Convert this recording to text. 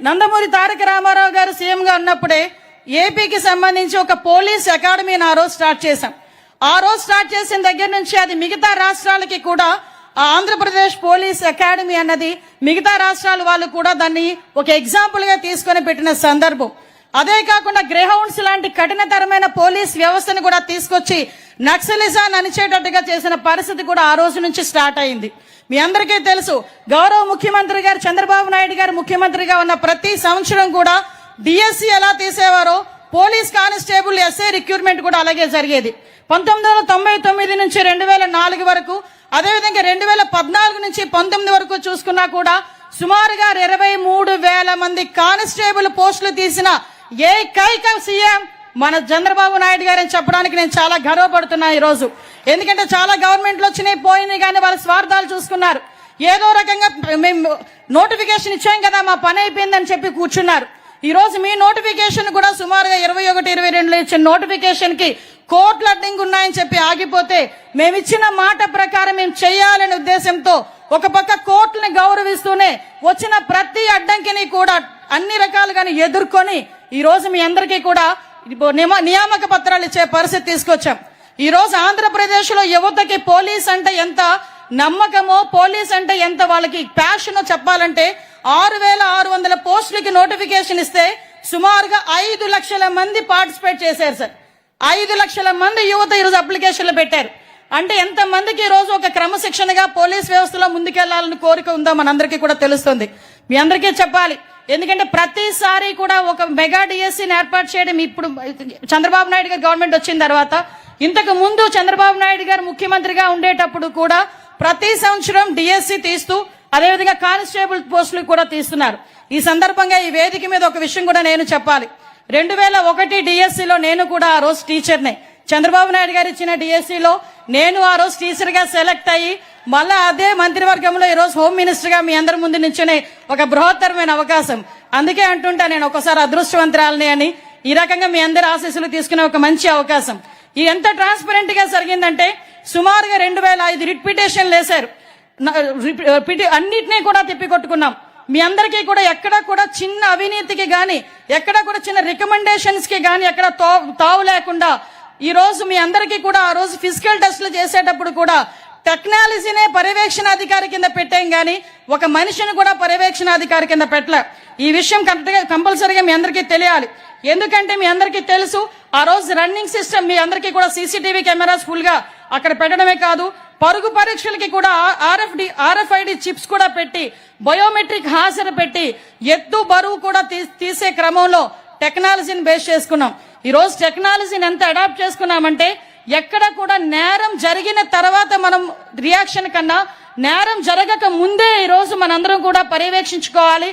నందమూరి తారక రామారావు గారు సీఎం గా ఉన్నప్పుడే ఏపీకి సంబంధించి ఒక పోలీస్ అకాడమీని ఆ రోజు స్టార్ట్ చేశాం. ఆ రోజు స్టార్ట్ చేసిన దగ్గర నుంచి అది మిగతా రాష్ట్రాలకి కూడా ఆంధ్రప్రదేశ్ పోలీస్ అకాడమీ అన్నది మిగతా రాష్ట్రాల వాళ్ళు కూడా దాన్ని ఒక ఎగ్జాంపుల్ గా తీసుకొని పెట్టిన సందర్భం. అదే కాకుండా గ్రేహౌండ్స్ లాంటి కఠినతరమైన పోలీస్ వ్యవస్థను కూడా తీసుకొచ్చి నక్సలిజాన్ని అణిచేటట్టుగా చేసిన పరిస్థితి కూడా ఆ రోజు నుంచి స్టార్ట్ అయింది. మీ అందరికీ తెలుసు, గౌరవ ముఖ్యమంత్రి గారు చంద్రబాబు నాయుడు గారు ముఖ్యమంత్రిగా ఉన్న ప్రతి సంవత్సరం కూడా డిఎస్సి ఎలా తీసేవారో పోలీస్ కానిస్టేబుల్ ఎస్ఐ రిక్రూట్మెంట్ కూడా అలాగే జరిగేది. 1999 నుంచి 2004 వరకు, అదేవిధంగా 2014 నుంచి 19 వరకు చూసుకున్నా కూడా సుమారుగా 23,000 మంది కానిస్టేబుల్ పోస్టులు తీసిన ఏకైక సీఎం మన చంద్రబాబు నాయుడు గారని చెప్పడానికి నేను చాలా గర్వపడుతున్నా ఈ రోజు. ఎందుకంటే చాలా గవర్నమెంట్లు వచ్చినాయి పోయినాయి, కానీ వాళ్ళ స్వార్థాలు చూసుకున్నారు. ఏదో రకంగా మేము నోటిఫికేషన్ ఇచ్చాం కదా, మా పని అయిపోయిందని చెప్పి కూర్చున్నారు. ఈ రోజు మీ నోటిఫికేషన్ కూడా సుమారుగా 21-22లో ఇచ్చిన నోటిఫికేషన్ కి కోర్టులు అడ్డంగా ఉన్నాయని చెప్పి ఆగిపోతే, మేమిచ్చిన మాట ప్రకారం మేము చేయాలనే ఉద్దేశంతో ఒక పక్క కోర్టుని గౌరవిస్తూనే వచ్చిన ప్రతి అడ్డంకిని కూడా అన్ని రకాలుగానే ఎదుర్కొని ఈ రోజు మీ అందరికీ కూడా నియామక పత్రాలు ఇచ్చే పరిస్థితి తీసుకొచ్చాం. ఈ రోజు ఆంధ్రప్రదేశ్ లో యువతకి పోలీస్ అంటే ఎంత నమ్మకమో, పోలీస్ అంటే ఎంత వాళ్ళకి ప్యాషనో చెప్పాలంటే 6,600 పోస్టులకి నోటిఫికేషన్ ఇస్తే సుమారుగా 5 లక్షల మంది పార్టిసిపేట్ చేశారు సార్. 5 లక్షల మంది యువత ఈరోజు అప్లికేషన్లు పెట్టారు. అంటే ఎంత మందికి ఈ రోజు ఒక క్రమశిక్షణగా పోలీస్ వ్యవస్థలో ముందుకెళ్లాలని కోరిక ఉందో మనందరికీ కూడా తెలుస్తుంది. మీ అందరికీ చెప్పాలి, ఎందుకంటే ప్రతిసారి కూడా ఒక మెగా డిఎస్సీని ఏర్పాటు చేయడం ఇప్పుడు చంద్రబాబు నాయుడు గారు గవర్నమెంట్ వచ్చిన తర్వాత, ఇంతకు ముందు చంద్రబాబు నాయుడు గారు ముఖ్యమంత్రిగా ఉండేటప్పుడు కూడా ప్రతి సంవత్సరం డిఎస్సీ తీస్తూ అదేవిధంగా కానిస్టేబుల్ పోస్టులు కూడా తీస్తున్నారు. ఈ సందర్భంగా ఈ వేదిక మీద ఒక విషయం కూడా నేను చెప్పాలి. 2001 డిఎస్సీలో నేను కూడా ఆ రోజు టీచర్నే. చంద్రబాబు నాయుడు గారు ఇచ్చిన డిఎస్సీలో నేను ఆ రోజు టీచర్ గా సెలెక్ట్ అయ్యి మళ్ళా అదే మంత్రివర్గంలో ఈ రోజు హోమ్ మినిస్టర్ గా మీ అందరి ముందు నుంచునే ఒక బృహత్తరమైన అవకాశం. అందుకే అంటుంటా నేను ఒకసారి అదృష్టవంతురాలని అని. ఈ రకంగా మీ అందరి ఆశీస్సులు తీసుకునే ఒక మంచి అవకాశం. ఈ ఎంత ట్రాన్స్పరెంట్ గా జరిగిందంటే సుమారుగా 2,005 రిట్ పిటిషన్లు వేశారు. అన్నిటినీ కూడా తిప్పికొట్టుకున్నాం. మీ అందరికీ కూడా ఎక్కడ కూడా చిన్న అవినీతికి గాని, ఎక్కడ కూడా చిన్న రికమెండేషన్స్ కి గాని ఎక్కడ తావు లేకుండా ఈ రోజు మీ అందరికీ కూడా ఆ రోజు ఫిజికల్ టెస్టులు చేసేటప్పుడు కూడా టెక్నాలజీనే పర్యవేక్షణాధికారి కింద పెట్టాం గాని ఒక మనిషిని కూడా పర్యవేక్షణాధికారి కింద పెట్టలే. ఈ విషయం కంపల్సరీగా మీ అందరికీ తెలియాలి. ఎందుకంటే మీ అందరికీ తెలుసు, ఆ రోజు రన్నింగ్ సిస్టమ్ మీ అందరికీ కూడా సీసీటీవీ కెమెరాస్ ఫుల్ గా అక్కడ పెట్టడమే కాదు, పరుగు పరీక్షలకి కూడా ఆర్ఎఫ్ఐడి చిప్స్ కూడా పెట్టి బయోమెట్రిక్ హాజరు పెట్టి ఎత్తు బరువు కూడా తీసే క్రమంలో టెక్నాలజీని బేస్ చేసుకున్నాం. ఈ రోజు టెక్నాలజీని ఎంత అడాప్ట్ చేసుకున్నామంటే ఎక్కడ కూడా నేరం జరిగిన తర్వాత మనం రియాక్షన్ కన్నా నేరం జరగక ముందే ఈ రోజు మనందరం కూడా పర్యవేక్షించుకోవాలి.